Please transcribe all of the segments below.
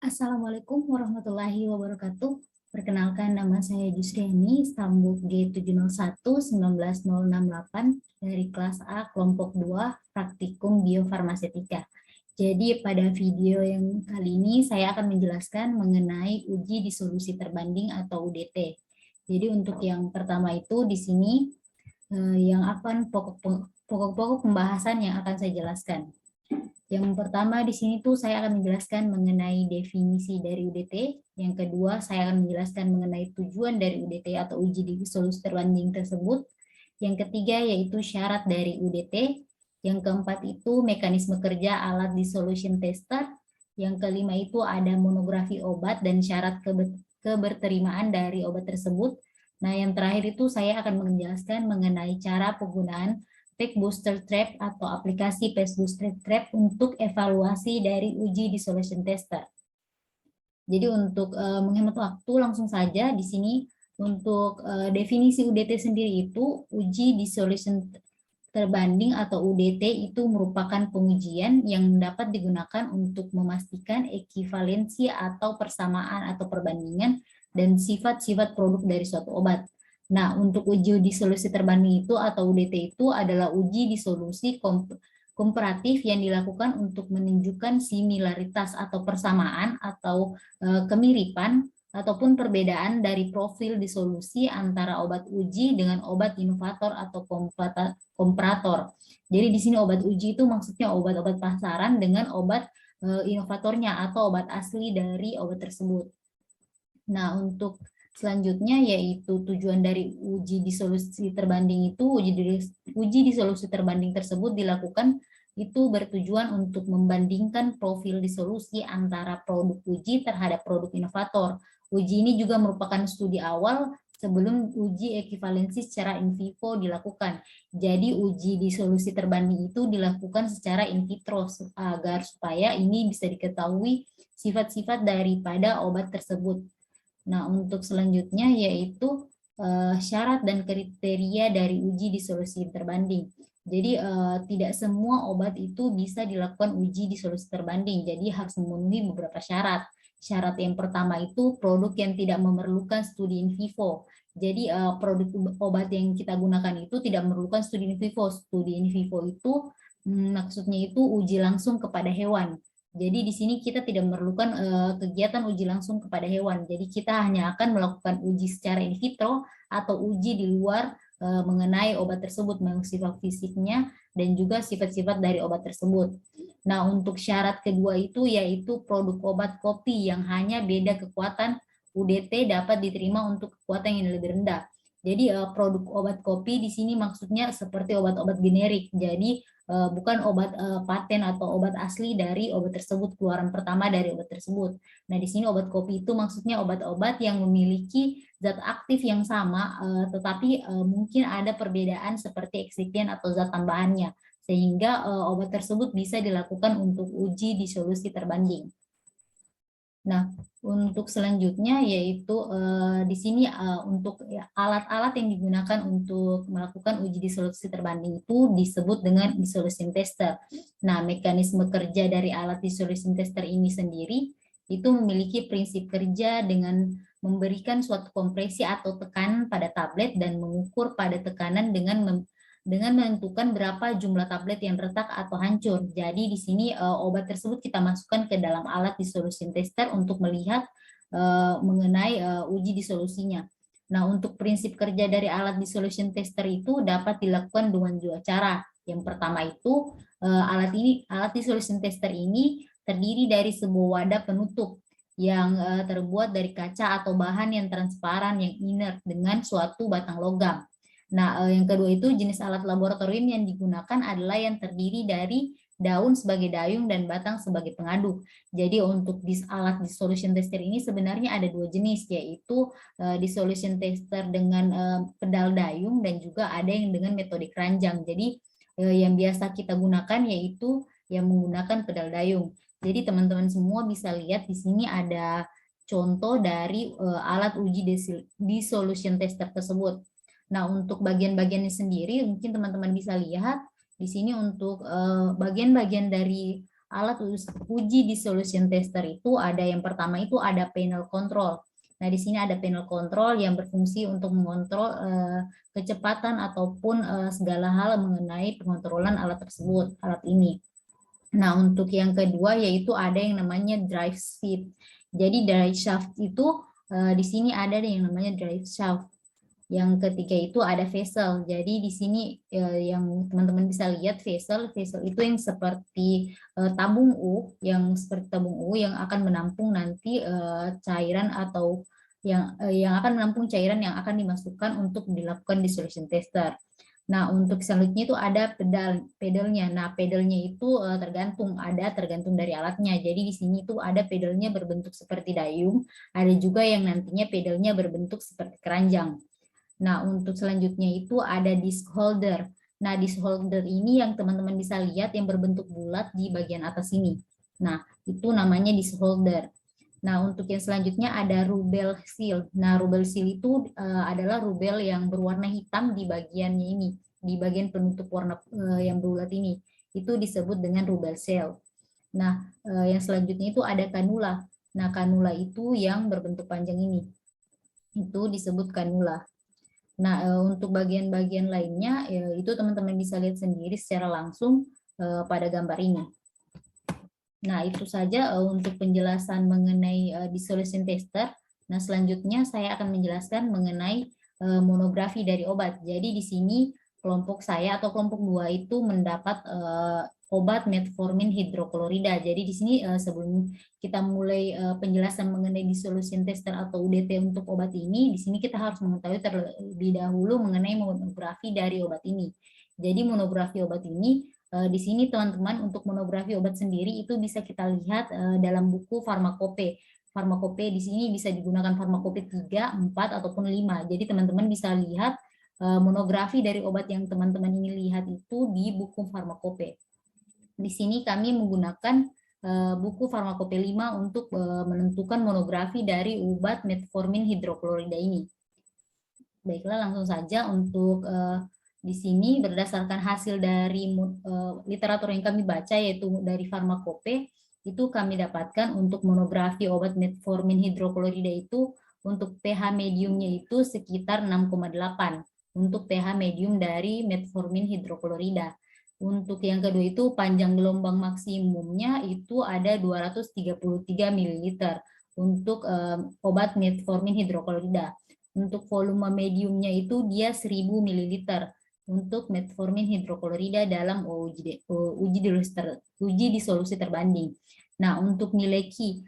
Assalamualaikum warahmatullahi wabarakatuh. Perkenalkan, nama saya Jusriani, Stambuk G701-19068 dari kelas A kelompok 2 Praktikum Biofarmasetika. Jadi pada video yang kali ini saya akan menjelaskan mengenai uji disolusi terbanding atau UDT. Jadi untuk yang pertama itu di sini yang akan pokok-pokok pembahasan yang akan saya jelaskan. Yang pertama di sini tuh saya akan menjelaskan mengenai definisi dari UDT. Yang kedua saya akan menjelaskan mengenai tujuan dari UDT atau uji disolusi terbanding tersebut. Yang ketiga yaitu syarat dari UDT. Yang keempat itu mekanisme kerja alat dissolution tester. Yang kelima itu ada monografi obat dan syarat keberterimaan dari obat tersebut. Nah, yang terakhir itu saya akan menjelaskan mengenai cara penggunaan Pack Booster Trap atau aplikasi Pack Booster Trap untuk evaluasi dari uji dissolution tester. Jadi untuk menghemat waktu langsung saja di sini untuk definisi UDT sendiri itu uji dissolution terbanding atau UDT itu merupakan pengujian yang dapat digunakan untuk memastikan ekivalensi atau persamaan atau perbandingan dan sifat-sifat produk dari suatu obat. Nah, untuk uji disolusi terbanding itu atau UDT itu adalah uji disolusi komparatif yang dilakukan untuk menunjukkan similaritas atau persamaan atau kemiripan ataupun perbedaan dari profil disolusi antara obat uji dengan obat inovator atau komparator. Jadi di sini obat uji itu maksudnya obat-obat pasaran dengan obat inovatornya atau obat asli dari obat tersebut. Nah, untuk selanjutnya yaitu tujuan dari uji disolusi terbanding itu, uji disolusi terbanding tersebut dilakukan itu bertujuan untuk membandingkan profil disolusi antara produk uji terhadap produk inovator. Uji ini juga merupakan studi awal sebelum uji ekivalensi secara in vivo dilakukan. Jadi uji disolusi terbanding itu dilakukan secara in vitro agar supaya ini bisa diketahui sifat-sifat daripada obat tersebut. Nah, untuk selanjutnya yaitu syarat dan kriteria dari uji disolusi terbanding. Jadi tidak semua obat itu bisa dilakukan uji disolusi terbanding. Jadi harus memenuhi beberapa syarat. Syarat yang pertama itu produk yang tidak memerlukan studi in vivo. Jadi produk obat yang kita gunakan itu tidak memerlukan studi in vivo. Studi in vivo itu maksudnya itu uji langsung kepada hewan. Jadi di sini kita tidak memerlukan kegiatan uji langsung kepada hewan. Jadi kita hanya akan melakukan uji secara in vitro atau uji di luar mengenai obat tersebut, sifat fisiknya dan juga sifat-sifat dari obat tersebut. Nah, untuk syarat kedua itu yaitu produk obat kopi yang hanya beda kekuatan UDT dapat diterima untuk kekuatan yang lebih rendah. Jadi produk obat kopi di sini maksudnya seperti obat-obat generik. Jadi bukan obat paten atau obat asli dari obat tersebut, keluaran pertama dari obat tersebut. Nah, di sini obat kopi itu maksudnya obat-obat yang memiliki zat aktif yang sama, tetapi mungkin ada perbedaan seperti eksipien atau zat tambahannya, sehingga obat tersebut bisa dilakukan untuk uji disolusi terbanding. Nah, untuk selanjutnya yaitu di sini untuk alat-alat yang digunakan untuk melakukan uji disolusi terbanding itu disebut dengan dissolution tester. Nah, mekanisme kerja dari alat dissolution tester ini sendiri itu memiliki prinsip kerja dengan memberikan suatu kompresi atau tekanan pada tablet dan mengukur pada tekanan dengan menentukan berapa jumlah tablet yang retak atau hancur. Jadi di sini obat tersebut kita masukkan ke dalam alat dissolution tester untuk melihat mengenai uji disolusinya. Nah, untuk prinsip kerja dari alat dissolution tester itu dapat dilakukan dengan dua cara. Yang pertama itu alat dissolution tester ini terdiri dari sebuah wadah penutup yang terbuat dari kaca atau bahan yang transparan yang inert dengan suatu batang logam. Nah, yang kedua itu jenis alat laboratorium yang digunakan adalah yang terdiri dari daun sebagai dayung dan batang sebagai pengaduk. Jadi untuk alat dissolution tester ini sebenarnya ada dua jenis, yaitu dissolution tester dengan pedal dayung dan juga ada yang dengan metode keranjang. Jadi yang biasa kita gunakan yaitu yang menggunakan pedal dayung. Jadi teman-teman semua bisa lihat di sini ada contoh dari alat uji dissolution tester tersebut. Nah, untuk bagian-bagiannya sendiri mungkin teman-teman bisa lihat di sini untuk bagian-bagian dari alat uji dissolution tester itu ada yang pertama itu ada panel control. Nah, di sini ada panel control yang berfungsi untuk mengontrol kecepatan ataupun segala hal mengenai pengontrolan alat tersebut, alat ini. Nah, untuk yang kedua yaitu ada yang namanya drive shaft. Jadi drive shaft itu di sini ada yang namanya drive shaft. Yang ketiga itu ada vessel. Jadi di sini yang teman-teman bisa lihat vessel itu yang seperti tabung U, yang akan menampung nanti cairan atau yang akan menampung cairan yang akan dimasukkan untuk dilakukan dissolution tester. Nah, untuk selanjutnya itu ada pedalnya. Nah, pedalnya itu tergantung dari alatnya. Jadi di sini itu ada pedalnya berbentuk seperti dayung, ada juga yang nantinya pedalnya berbentuk seperti keranjang. Nah, untuk selanjutnya itu ada disc holder. Nah, disc holder ini yang teman-teman bisa lihat yang berbentuk bulat di bagian atas ini. Nah, itu namanya disc holder. Nah, untuk yang selanjutnya ada rubel seal. Nah, rubel seal itu adalah rubel yang berwarna hitam di bagiannya ini, di bagian penutup warna yang bulat ini. Itu disebut dengan rubel seal. Nah, yang selanjutnya itu ada kanula. Nah, kanula itu yang berbentuk panjang ini. Itu disebut kanula. Nah, untuk bagian-bagian lainnya, itu teman-teman bisa lihat sendiri secara langsung pada gambar ini. Nah, itu saja untuk penjelasan mengenai dissolution tester. Nah, selanjutnya saya akan menjelaskan mengenai monografi dari obat. Jadi di sini kelompok saya atau kelompok 2 itu mendapat obat metformin hidroklorida. Jadi di sini sebelum kita mulai penjelasan mengenai dissolution tester atau UDT untuk obat ini, di sini kita harus mengetahui terlebih dahulu mengenai monografi dari obat ini. Jadi monografi obat ini di sini teman-teman untuk monografi obat sendiri itu bisa kita lihat dalam buku farmakope. Farmakope di sini bisa digunakan farmakope 3, 4 ataupun 5. Jadi teman-teman bisa lihat monografi dari obat yang teman-teman ingin lihat itu di buku farmakope. Di sini kami menggunakan buku farmakope 5 untuk menentukan monografi dari obat metformin hidroklorida ini. Baiklah, langsung saja untuk di sini berdasarkan hasil dari literatur yang kami baca yaitu dari farmakope, itu kami dapatkan untuk monografi obat metformin hidroklorida itu untuk pH mediumnya itu sekitar 6,8 untuk pH medium dari metformin hidroklorida. Untuk yang kedua itu panjang gelombang maksimumnya itu ada 233 ml untuk obat metformin hidroklorida. Untuk volume mediumnya itu dia 1000 ml untuk metformin hidroklorida dalam uji disolusi terbanding. Nah, untuk nilai Q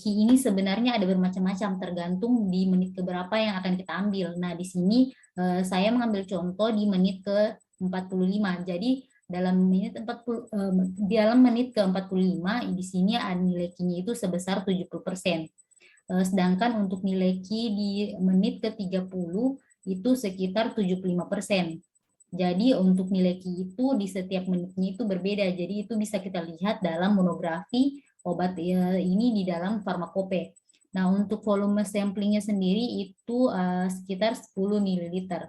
ini sebenarnya ada bermacam-macam tergantung di menit keberapa yang akan kita ambil. Nah, di sini saya mengambil contoh di menit ke 45. Jadi dalam menit ke 45 di sini ada nilai Q-nya itu sebesar 70%. Sedangkan untuk nilai Q di menit ke 30 itu sekitar 75%. Jadi untuk nilai Q itu di setiap menitnya itu berbeda. Jadi itu bisa kita lihat dalam monografi obat ini di dalam farmakope. Nah, untuk volume samplingnya sendiri itu sekitar 10 ml.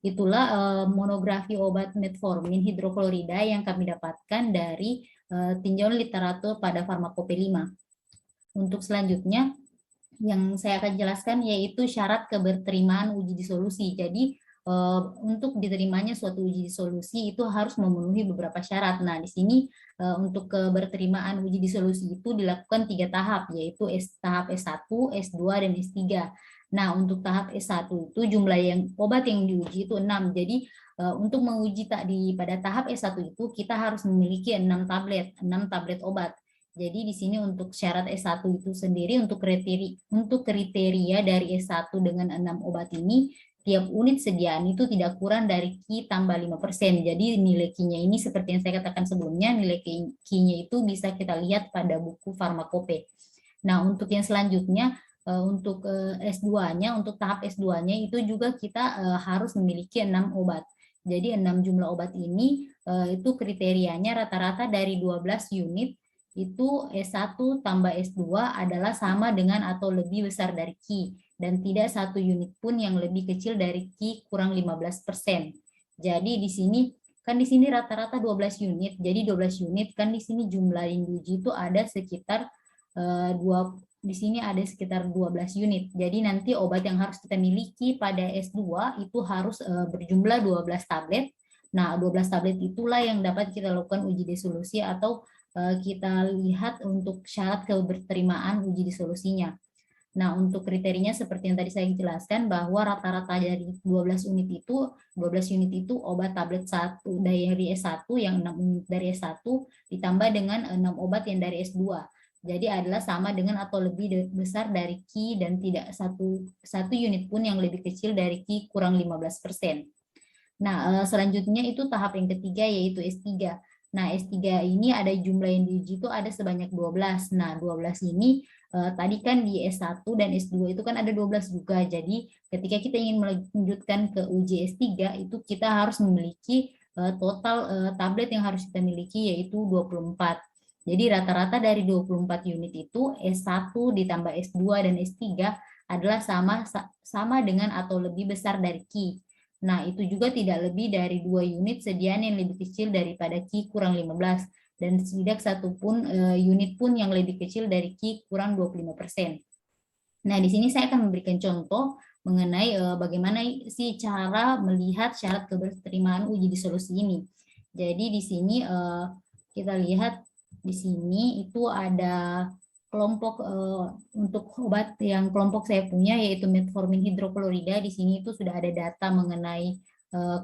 Itulah monografi obat metformin hidroklorida yang kami dapatkan dari tinjauan literatur pada farmakope 5. Untuk selanjutnya yang saya akan jelaskan yaitu syarat keberterimaan uji disolusi. Jadi untuk diterimanya suatu uji disolusi itu harus memenuhi beberapa syarat. Nah, di sini untuk keberterimaan uji disolusi itu dilakukan 3 tahap, yaitu tahap S1, S2, dan S3. Nah, untuk tahap S1 itu jumlah obat yang diuji itu 6. Jadi untuk menguji pada tahap S1 itu kita harus memiliki 6 tablet obat. Jadi di sini untuk syarat S1 itu sendiri untuk kriteria dari S1 dengan 6 obat ini, tiap unit sediaan itu tidak kurang dari Q tambah 5%. Jadi nilai Q-nya ini seperti yang saya katakan sebelumnya, nilai Q-nya itu bisa kita lihat pada buku farmakope. Nah, untuk yang selanjutnya, untuk S2-nya, untuk tahap S2-nya itu juga kita harus memiliki 6 obat. Jadi 6 jumlah obat ini itu kriterianya rata-rata dari 12 unit, itu S1 tambah S2 adalah sama dengan atau lebih besar dari Q, dan tidak satu unit pun yang lebih kecil dari Q kurang 15%. Jadi di sini Kan di sini rata-rata 12 unit. Jadi 12 unit kan di sini jumlah yang diuji itu ada sekitar di sini ada sekitar 12 unit. Jadi nanti obat yang harus kita miliki pada S2 itu harus berjumlah 12 tablet. Nah, 12 tablet itulah yang dapat kita lakukan uji disolusi atau kita lihat untuk syarat keberterimaan uji disolusinya. Nah, untuk kriterianya seperti yang tadi saya jelaskan bahwa rata-rata dari 12 unit itu obat tablet 1 dari S1 yang 6 unit dari S1 ditambah dengan 6 obat yang dari S2. Jadi adalah sama dengan atau lebih besar dari Q dan tidak satu unit pun yang lebih kecil dari Q kurang 15%. Nah, selanjutnya itu tahap yang ketiga yaitu S3. Nah, S3 ini ada jumlah yang diuji itu ada sebanyak 12. Nah, 12 ini tadi kan di S1 dan S2 itu kan ada 12 juga. Jadi, ketika kita ingin melanjutkan ke uji S3 itu kita harus memiliki total tablet yang harus kita miliki yaitu 24. Jadi, rata-rata dari 24 unit itu S1 ditambah S2 dan S3 adalah sama dengan atau lebih besar dari Q. Nah, itu juga tidak lebih dari 2 unit sediaan yang lebih kecil daripada Q kurang 15 dan tidak satu pun unit pun yang lebih kecil dari Q kurang 25%. Nah, di sini saya akan memberikan contoh mengenai bagaimana sih cara melihat syarat keberterimaan uji disolusi ini. Jadi di sini kita lihat di sini itu ada kelompok untuk obat yang kelompok saya punya yaitu metformin hidroklorida. Di sini itu sudah ada data mengenai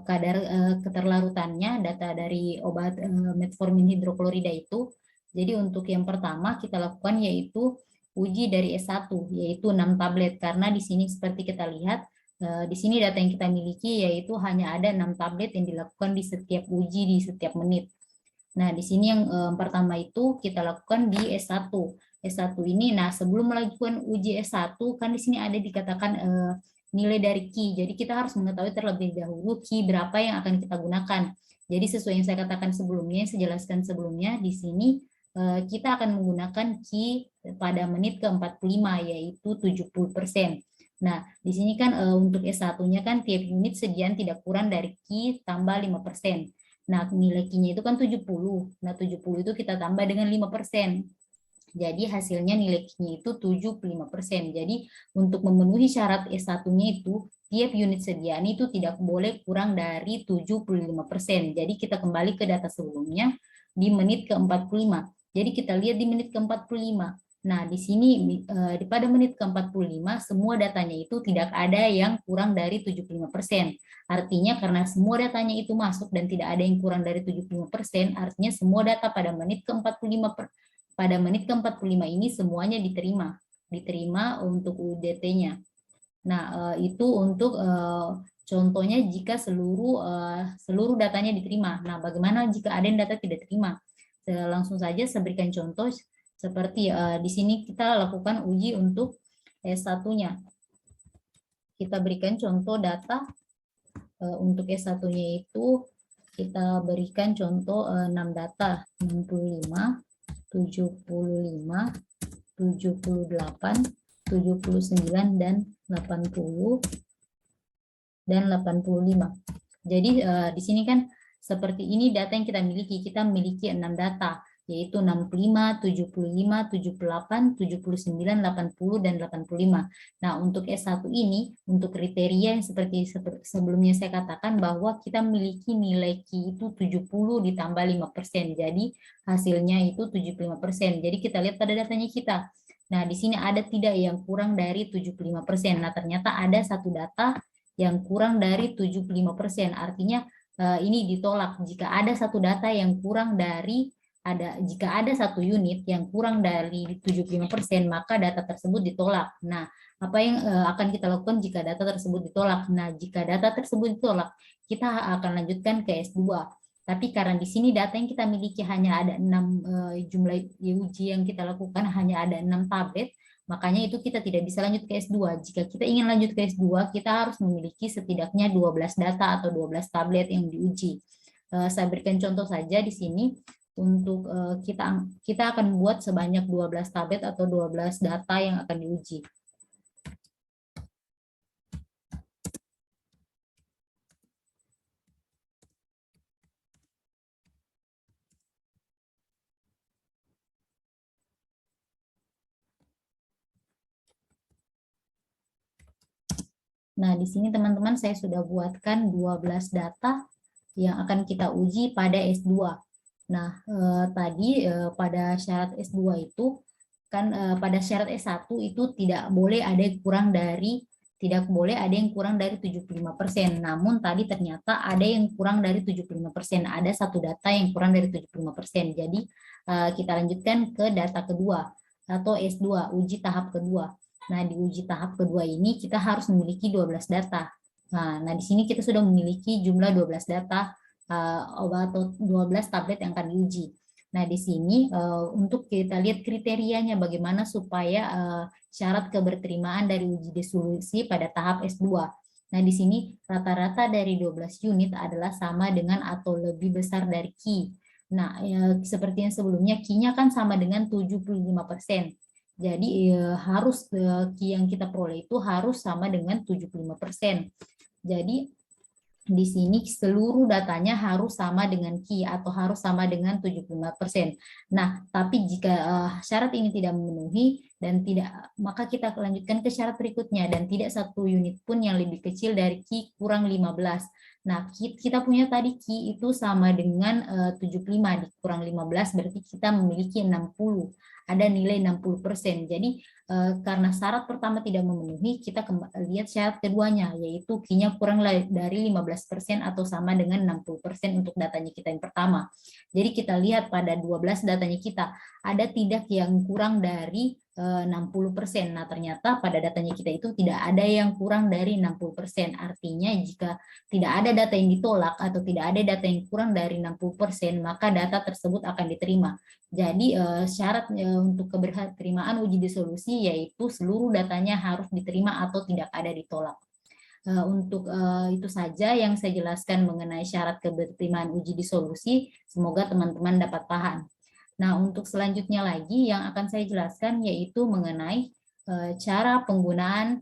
kadar keterlarutannya, data dari obat metformin hidroklorida itu. Jadi untuk yang pertama kita lakukan yaitu uji dari S1 yaitu 6 tablet karena di sini seperti kita lihat di sini data yang kita miliki yaitu hanya ada 6 tablet yang dilakukan di setiap uji di setiap menit. Nah, di sini yang pertama itu kita lakukan di S1. S1 ini, nah sebelum melakukan uji S1, kan di sini ada dikatakan nilai dari Q. Jadi kita harus mengetahui terlebih dahulu Q berapa yang akan kita gunakan. Jadi sesuai yang saya katakan sebelumnya, saya jelaskan sebelumnya, di sini kita akan menggunakan Q pada menit ke-45, yaitu 70%. Nah, di sini kan untuk S1-nya kan tiap unit sediaan tidak kurang dari Q tambah 5%. Nah, nilai Q-nya itu kan 70. Nah, 70 itu kita tambah dengan 5%. Jadi hasilnya nilai Q-nya itu 75%. Jadi untuk memenuhi syarat S1-nya itu tiap unit sediaan itu tidak boleh kurang dari 75%. Jadi kita kembali ke data sebelumnya di menit ke-45. Jadi kita lihat di menit ke-45. Nah, di sini pada menit ke-45 semua datanya itu tidak ada yang kurang dari 75%. Artinya karena semua datanya itu masuk dan tidak ada yang kurang dari 75%, artinya semua data pada menit ke-45 ini semuanya diterima untuk UDT-nya. Nah, itu untuk contohnya jika seluruh datanya diterima. Nah, bagaimana jika ada yang data tidak terima? Langsung saja saya berikan contoh seperti di sini kita lakukan uji untuk S1-nya. Kita berikan contoh data untuk S1-nya itu kita berikan contoh 6 data 65, 75, 78, 79 dan 80 dan 85. Jadi di sini kan seperti ini data yang kita miliki. Kita memiliki 6 data yaitu 65, 75, 78, 79, 80 dan 85. Nah, untuk S1 ini untuk kriteria yang seperti sebelumnya saya katakan bahwa kita memiliki nilai Q itu 70 ditambah 5%. Jadi hasilnya itu 75%. Jadi kita lihat pada datanya kita. Nah, di sini ada tidak yang kurang dari 75%. Nah, ternyata ada satu data yang kurang dari 75%. Artinya ini ditolak. Jika ada satu data yang kurang dari jika ada satu unit yang kurang dari 75%, maka data tersebut ditolak. Nah, apa yang akan kita lakukan jika data tersebut ditolak? Nah, jika data tersebut ditolak, kita akan lanjutkan ke S2. Tapi karena di sini data yang kita miliki hanya ada 6 jumlah uji yang kita lakukan hanya ada 6 tablet, makanya itu kita tidak bisa lanjut ke S2. Jika kita ingin lanjut ke S2, kita harus memiliki setidaknya 12 data atau 12 tablet yang diuji. Saya berikan contoh saja di sini untuk kita akan buat sebanyak 12 tablet atau 12 data yang akan diuji. Nah, di sini teman-teman saya sudah buatkan 12 data yang akan kita uji pada S2. Nah, tadi pada syarat S2 itu kan pada syarat S1 itu tidak boleh ada yang kurang dari 75%. Namun tadi ternyata ada yang kurang dari 75%. Ada satu data yang kurang dari 75%. Jadi kita lanjutkan ke data kedua atau S2, uji tahap kedua. Nah, di uji tahap kedua ini kita harus memiliki 12 data. Nah, di sini kita sudah memiliki jumlah 12 data obat atau 12 tablet yang akan diuji. Nah, di sini untuk kita lihat kriterianya bagaimana supaya syarat keberterimaan dari uji disolusi pada tahap S2. Nah, di sini rata-rata dari 12 unit adalah sama dengan atau lebih besar dari Q. Nah, seperti yang sebelumnya, Q-nya kan sama dengan 75%. Jadi harus Q yang kita peroleh itu harus sama dengan 75%. Jadi di sini seluruh datanya harus sama dengan Q atau harus sama dengan 75%. Nah, tapi jika syarat ini tidak memenuhi dan tidak, maka kita lanjutkan ke syarat berikutnya dan tidak satu unit pun yang lebih kecil dari Q kurang 15. Nah, kita punya tadi Q itu sama dengan 75 dikurang 15 berarti kita memiliki 60. Ada nilai 60%. Jadi karena syarat pertama tidak memenuhi, kita lihat syarat keduanya, yaitu Q-nya kurang dari 15% atau sama dengan 60% untuk datanya kita yang pertama. Jadi kita lihat pada 12 datanya kita, ada tidak yang kurang dari 60%. Nah, ternyata pada datanya kita itu tidak ada yang kurang dari 60%. Artinya jika tidak ada data yang ditolak atau tidak ada data yang kurang dari 60%, maka data tersebut akan diterima. Jadi syarat untuk keberterimaan uji disolusi yaitu seluruh datanya harus diterima atau tidak ada ditolak. Untuk itu saja yang saya jelaskan mengenai syarat keberterimaan uji disolusi. Semoga teman-teman dapat paham. Nah, untuk selanjutnya lagi yang akan saya jelaskan yaitu mengenai cara penggunaan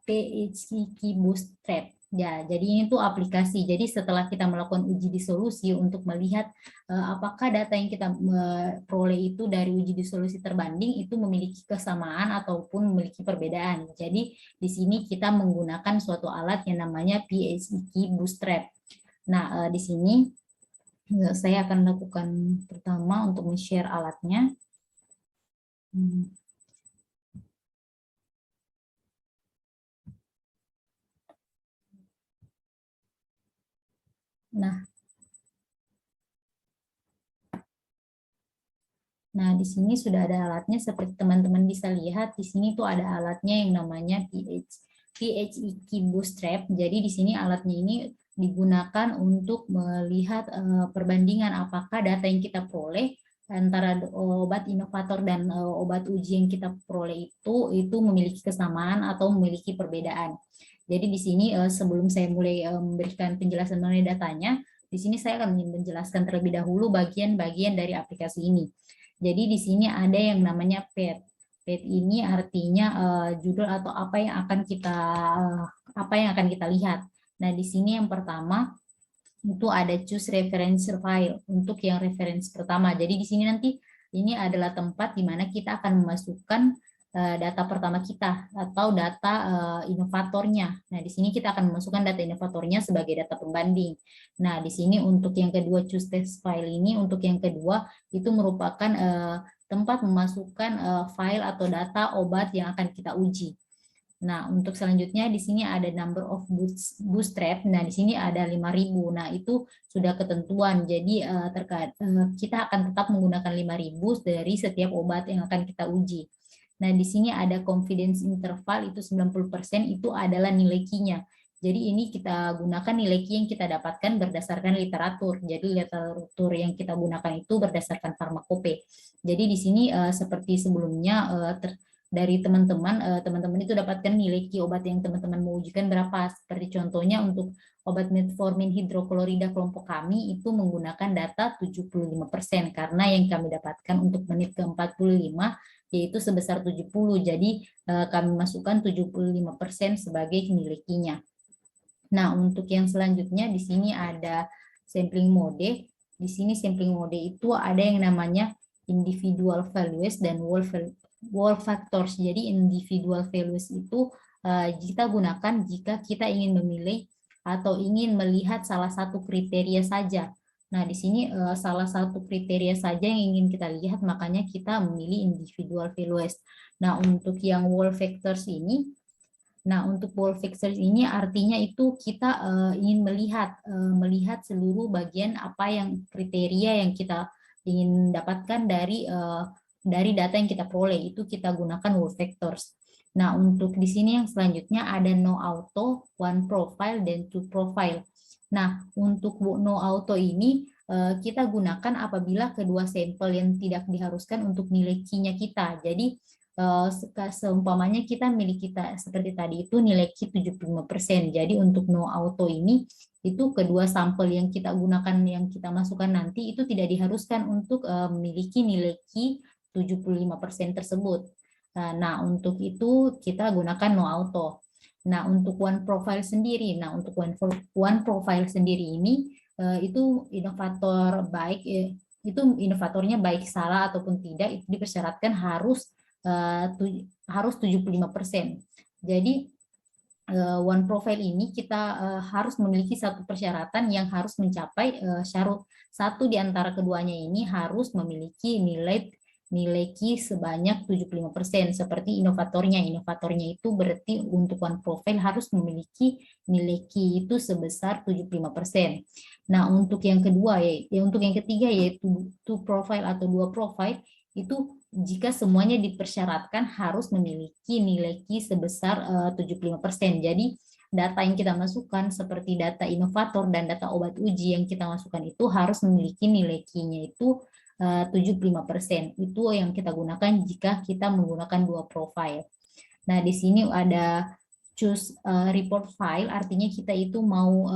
PHQ Bootstrap. Ya, jadi ini tuh aplikasi. Jadi setelah kita melakukan uji disolusi untuk melihat apakah data yang kita peroleh itu dari uji disolusi terbanding itu memiliki kesamaan ataupun memiliki perbedaan. Jadi di sini kita menggunakan suatu alat yang namanya PHQ Bootstrap. Nah, di sini saya akan lakukan pertama untuk men-share alatnya. Nah, di sini sudah ada alatnya seperti teman-teman bisa lihat. Di sini tuh ada alatnya yang namanya PHQ Bootstrap. Jadi di sini alatnya ini digunakan untuk melihat perbandingan apakah data yang kita peroleh antara obat inovator dan obat uji yang kita peroleh itu memiliki kesamaan atau memiliki perbedaan. Jadi di sini sebelum saya mulai memberikan penjelasan mengenai datanya, di sini saya akan menjelaskan terlebih dahulu bagian-bagian dari aplikasi ini. Jadi di sini ada yang namanya PET. PET ini artinya judul atau apa yang akan kita lihat. Nah, di sini yang pertama itu ada choose reference file untuk yang reference pertama. Jadi di sini nanti ini adalah tempat di mana kita akan memasukkan data pertama kita atau data inovatornya. Nah, di sini kita akan memasukkan data inovatornya sebagai data pembanding. Nah, di sini untuk yang kedua choose text file ini untuk yang kedua itu merupakan tempat memasukkan file atau data obat yang akan kita uji. Nah, untuk selanjutnya di sini ada number of bootstrap. Nah, di sini ada 5.000. Nah, itu sudah ketentuan. Jadi kita akan tetap menggunakan 5.000 dari setiap obat yang akan kita uji. Nah, di sini ada confidence interval itu 90% itu adalah nilai Q-nya. Jadi ini kita gunakan nilai Q yang kita dapatkan berdasarkan literatur. Jadi literatur yang kita gunakan itu berdasarkan farmakope. Jadi di sini seperti sebelumnya dari teman-teman itu dapatkan nilai Q obat yang teman-teman mau ujikan berapa. Seperti contohnya untuk obat metformin hidroklorida kelompok kami itu menggunakan data 75% karena yang kami dapatkan untuk menit ke-45 yaitu sebesar 70. Jadi kami masukkan 75% sebagai nilai Q-nya. Nah, untuk yang selanjutnya di sini ada sampling mode. Di sini sampling mode itu ada yang namanya individual values dan wall factors. Jadi individual values itu kita gunakan jika kita ingin memilih atau ingin melihat salah satu kriteria saja. Nah, di sini salah satu kriteria saja yang ingin kita lihat, makanya kita memilih individual values. Nah, untuk yang wall factors ini, untuk wall factors ini artinya itu kita ingin melihat seluruh bagian apa yang kriteria yang kita ingin dapatkan dari data yang kita peroleh, itu kita gunakan wall factors. Nah, untuk di sini yang selanjutnya ada no auto, one profile, dan two profile. Nah, untuk no auto ini kita gunakan apabila kedua sampel yang tidak diharuskan untuk nilai Q-nya kita. Jadi seumpamanya kita milik kita seperti tadi itu nilai Q 75%. Jadi untuk no auto ini itu kedua sampel yang kita gunakan, yang kita masukkan nanti itu tidak diharuskan untuk memiliki nilai Q 75% tersebut. Nah, untuk itu kita gunakan no auto. Nah, untuk one profile sendiri, untuk one profile sendiri ini itu inovator baik, itu inovatornya baik salah ataupun tidak, itu dipersyaratkan harus 75%. Jadi one profile ini kita harus memiliki satu persyaratan yang harus mencapai syarat satu di antara keduanya ini harus memiliki nilai Q sebanyak 75%, seperti inovatornya. Inovatornya itu berarti untuk one profile harus memiliki nilai Q itu sebesar 75%. Nah, untuk yang kedua untuk yang ketiga yaitu two profile atau dua profile, itu jika semuanya dipersyaratkan harus memiliki nilai Q sebesar 75%. Jadi data yang kita masukkan seperti data inovator dan data obat uji yang kita masukkan itu harus memiliki nilai Q-nya itu 75%. Itu yang kita gunakan jika kita menggunakan dua profile. Nah, di sini ada choose report file, artinya kita itu mau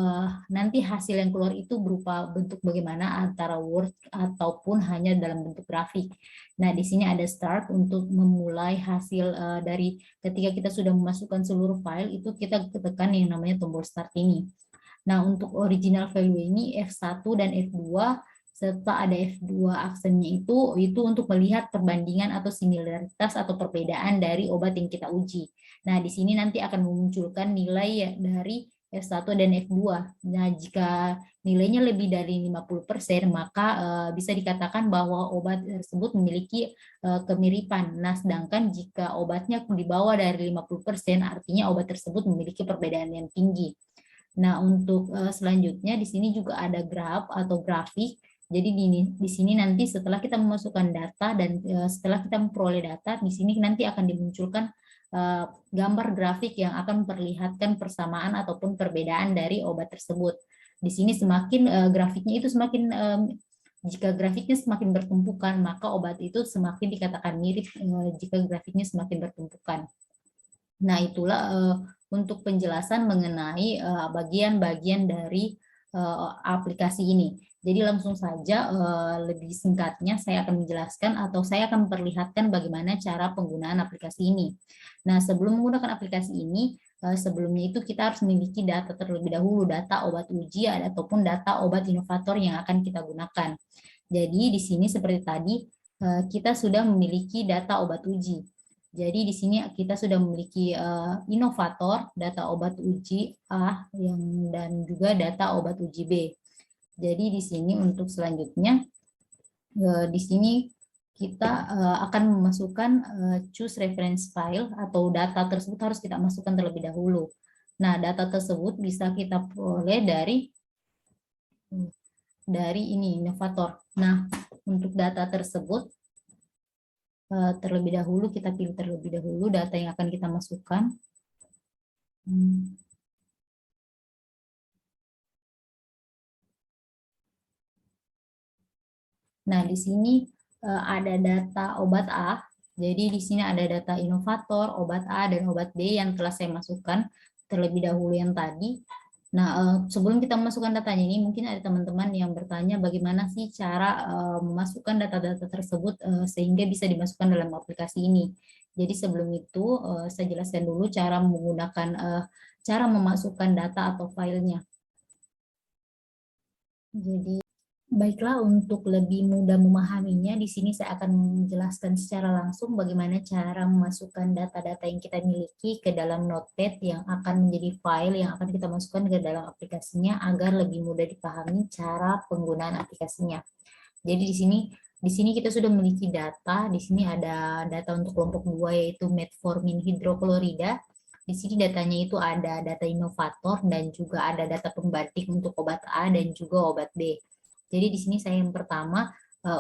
nanti hasil yang keluar itu berupa bentuk bagaimana, antara Word ataupun hanya dalam bentuk grafik. Nah, di sini ada start untuk memulai hasil dari ketika kita sudah memasukkan seluruh file, itu kita tekan yang namanya tombol start ini. Nah, untuk original value ini F1 dan F2 serta ada F2 aksennya itu untuk melihat perbandingan atau similaritas atau perbedaan dari obat yang kita uji. Nah, di sini nanti akan memunculkan nilai dari F1 dan F2. Nah, jika nilainya lebih dari 50%, maka bisa dikatakan bahwa obat tersebut memiliki kemiripan. Nah, sedangkan jika obatnya di bawah dari 50%, artinya obat tersebut memiliki perbedaan yang tinggi. Nah, untuk selanjutnya di sini juga ada graf atau grafik. Jadi di sini nanti setelah kita memasukkan data dan setelah kita memperoleh data, di sini nanti akan dimunculkan gambar grafik yang akan memperlihatkan persamaan ataupun perbedaan dari obat tersebut. Di sini semakin grafiknya itu semakin jika grafiknya semakin bertumpukan, maka obat itu semakin dikatakan mirip jika grafiknya semakin bertumpukan. Nah, itulah untuk penjelasan mengenai bagian-bagian dari aplikasi ini. Jadi langsung saja lebih singkatnya saya akan menjelaskan atau saya akan memperlihatkan bagaimana cara penggunaan aplikasi ini. Nah, sebelum menggunakan aplikasi ini, sebelumnya itu kita harus memiliki data terlebih dahulu, data obat uji ataupun data obat inovator yang akan kita gunakan. Jadi di sini seperti tadi kita sudah memiliki data obat uji. Jadi di sini kita sudah memiliki inovator, data obat uji A dan juga data obat uji B. Jadi di sini untuk selanjutnya, di sini kita akan memasukkan choose reference file atau data tersebut harus kita masukkan terlebih dahulu. Nah, data tersebut bisa kita peroleh dari ini inovator. Nah, untuk data tersebut terlebih dahulu kita pilih terlebih dahulu data yang akan kita masukkan. Nah, di sini ada data obat A. Jadi di sini ada data inovator, obat A dan obat B yang telah saya masukkan terlebih dahulu yang tadi. Nah, sebelum kita memasukkan datanya ini, mungkin ada teman-teman yang bertanya bagaimana sih cara memasukkan data-data tersebut sehingga bisa dimasukkan dalam aplikasi ini. Jadi sebelum itu saya jelaskan dulu cara menggunakan cara memasukkan data atau filenya. Jadi Baiklah, untuk lebih mudah memahaminya, di sini saya akan menjelaskan secara langsung bagaimana cara memasukkan data-data yang kita miliki ke dalam Notepad yang akan menjadi file yang akan kita masukkan ke dalam aplikasinya agar lebih mudah dipahami cara penggunaan aplikasinya. Jadi di sini kita sudah memiliki data. Di sini ada data untuk kelompok 2 yaitu metformin hidroklorida. Di sini datanya itu ada data inovator dan juga ada data pembanding untuk obat A dan juga obat B. Jadi di sini saya yang pertama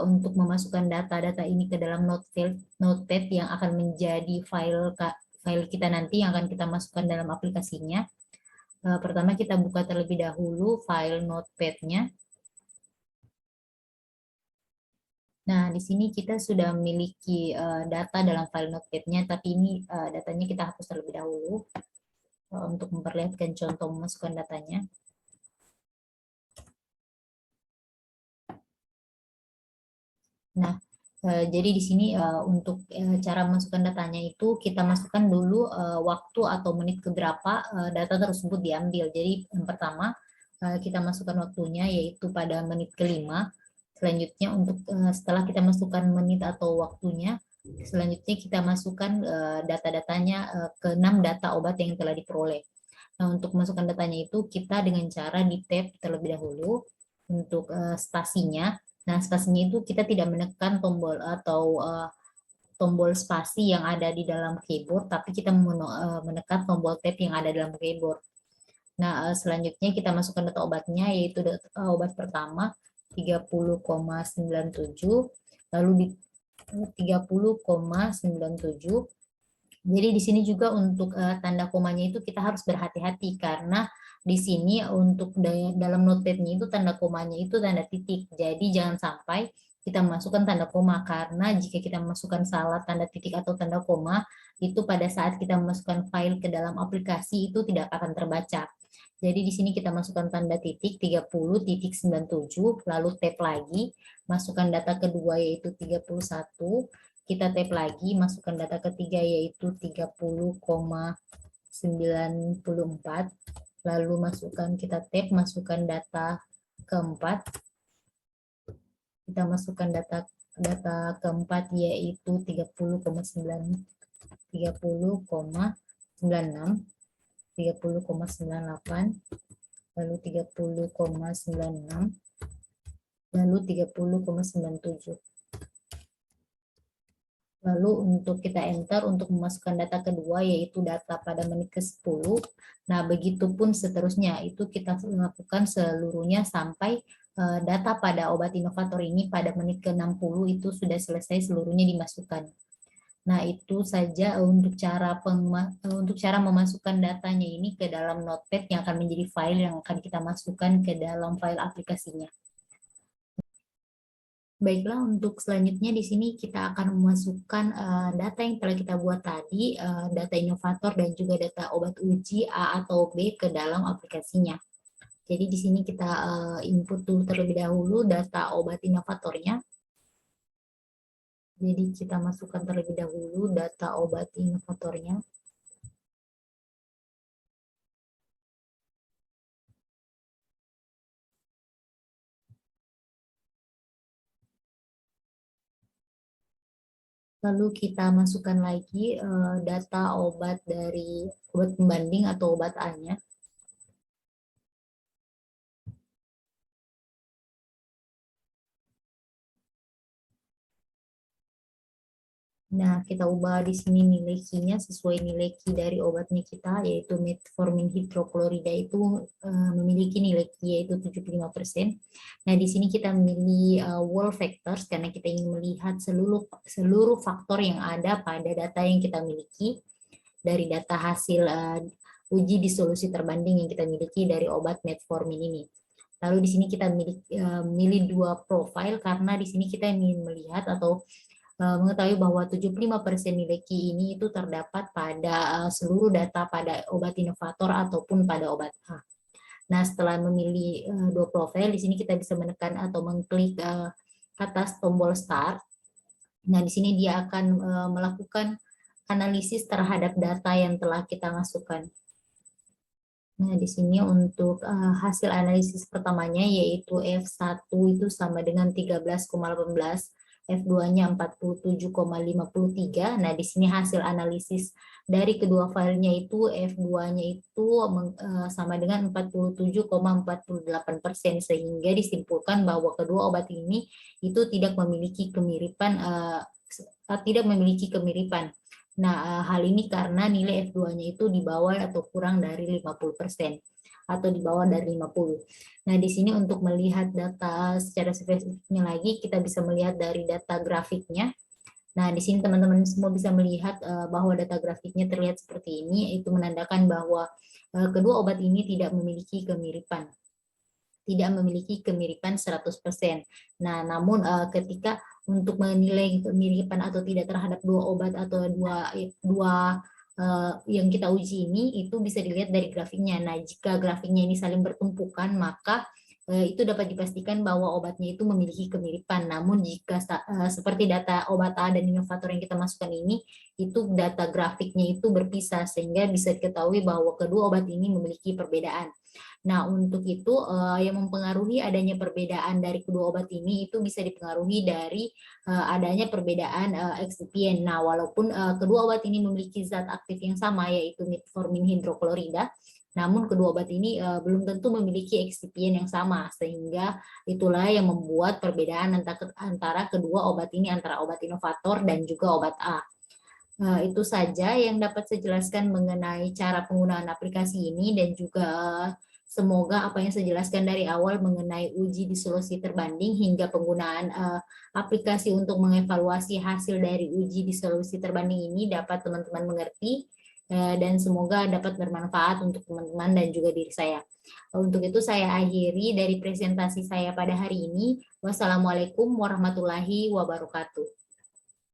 untuk memasukkan data-data ini ke dalam Notepad yang akan menjadi file kita nanti yang akan kita masukkan dalam aplikasinya. Pertama kita buka terlebih dahulu file Notepad-nya. Nah, di sini kita sudah memiliki data dalam file Notepad-nya, tapi ini datanya kita hapus terlebih dahulu untuk memperlihatkan contoh memasukkan datanya. Nah, jadi di sini untuk cara memasukkan datanya itu kita masukkan dulu waktu atau menit keberapa data tersebut diambil. Jadi yang pertama kita masukkan waktunya yaitu pada menit kelima. Selanjutnya untuk setelah kita masukkan menit atau waktunya, selanjutnya kita masukkan data-datanya ke 6 data obat yang telah diperoleh. Nah, untuk masukkan datanya itu kita dengan cara di tab terlebih dahulu untuk spasinya. Nah, spasinya itu kita tidak menekan tombol atau tombol spasi yang ada di dalam keyboard, tapi kita menekan tombol tab yang ada dalam keyboard. Nah, selanjutnya kita masukkan data obatnya, yaitu obat pertama 30,97, lalu di 30,97. Jadi di sini juga untuk tanda komanya itu kita harus berhati-hati karena di sini untuk dalam notepad-nya itu tanda komanya itu tanda titik. Jadi jangan sampai kita masukkan tanda koma karena jika kita masukkan salah tanda titik atau tanda koma itu pada saat kita memasukkan file ke dalam aplikasi itu tidak akan terbaca. Jadi di sini kita masukkan tanda titik 30,97 lalu tab lagi, masukkan data kedua yaitu 31, kita tab lagi, masukkan data ketiga yaitu 30,94, lalu kita tab, masukkan data keempat, kita masukkan data keempat yaitu 30,96, 30,98, lalu 30,96, lalu 30,97. Lalu untuk kita enter untuk memasukkan data kedua yaitu data pada menit ke-10. Nah, begitupun seterusnya itu kita lakukan seluruhnya sampai data pada obat inovator ini pada menit ke-60 itu sudah selesai seluruhnya dimasukkan. Nah, itu saja untuk cara memasukkan datanya ini ke dalam Notepad yang akan menjadi file yang akan kita masukkan ke dalam file aplikasinya. Baiklah, untuk selanjutnya di sini kita akan memasukkan data yang telah kita buat tadi, data inovator dan juga data obat uji A atau B ke dalam aplikasinya. Jadi di sini kita input dulu terlebih dahulu data obat inovatornya. Jadi kita masukkan terlebih dahulu data obat inovatornya. Lalu kita masukkan lagi data obat dari obat pembanding atau obat A-nya. Nah, kita ubah di sini nilai Q-nya sesuai nilai Q dari obatnya kita, yaitu metformin hidroklorida itu memiliki nilai Q yaitu 75%. Nah, di sini kita memilih wall factors karena kita ingin melihat seluruh faktor yang ada pada data yang kita miliki dari data hasil uji disolusi terbanding yang kita miliki dari obat metformin ini. Lalu di sini kita milih dua profil karena di sini kita ingin melihat atau mengetahui bahwa 75% nilai Q ini itu terdapat pada seluruh data pada obat inovator ataupun pada obat A. Nah, setelah memilih dua profil, di sini kita bisa menekan atau mengklik atas tombol start. Nah, di sini dia akan melakukan analisis terhadap data yang telah kita masukkan. Nah, di sini untuk hasil analisis pertamanya yaitu F1 itu sama dengan 13,18, F2-nya 47,53. Nah, di sini hasil analisis dari kedua filenya itu F2-nya itu sama dengan 47,48%, sehingga disimpulkan bahwa kedua obat ini itu tidak memiliki kemiripan. Nah, hal ini karena nilai F2-nya itu di bawah atau kurang dari 50% atau di bawah dari 50. Nah, di sini untuk melihat data secara spesifiknya lagi, kita bisa melihat dari data grafiknya. Nah, di sini teman-teman semua bisa melihat bahwa data grafiknya terlihat seperti ini, itu menandakan bahwa kedua obat ini tidak memiliki kemiripan 100%. Nah, namun ketika untuk menilai kemiripan atau tidak terhadap dua obat atau dua dua yang kita uji ini itu bisa dilihat dari grafiknya. Nah, jika grafiknya ini saling bertumpukan, maka itu dapat dipastikan bahwa obatnya itu memiliki kemiripan. Namun jika seperti data obat A dan inovator yang kita masukkan ini, itu data grafiknya itu berpisah sehingga bisa diketahui bahwa kedua obat ini memiliki perbedaan. Nah, untuk itu yang mempengaruhi adanya perbedaan dari kedua obat ini itu bisa dipengaruhi dari adanya perbedaan eksipien. Nah, walaupun kedua obat ini memiliki zat aktif yang sama yaitu metformin hidroklorida, namun kedua obat ini belum tentu memiliki eksipien yang sama, sehingga itulah yang membuat perbedaan antara kedua obat ini, antara obat inovator dan juga obat A. Itu saja yang dapat saya jelaskan mengenai cara penggunaan aplikasi ini, dan juga semoga apa yang saya jelaskan dari awal mengenai uji disolusi terbanding hingga penggunaan aplikasi untuk mengevaluasi hasil dari uji disolusi terbanding ini dapat teman-teman mengerti, dan semoga dapat bermanfaat untuk teman-teman dan juga diri saya. Untuk itu saya akhiri dari presentasi saya pada hari ini. Wassalamualaikum warahmatullahi wabarakatuh.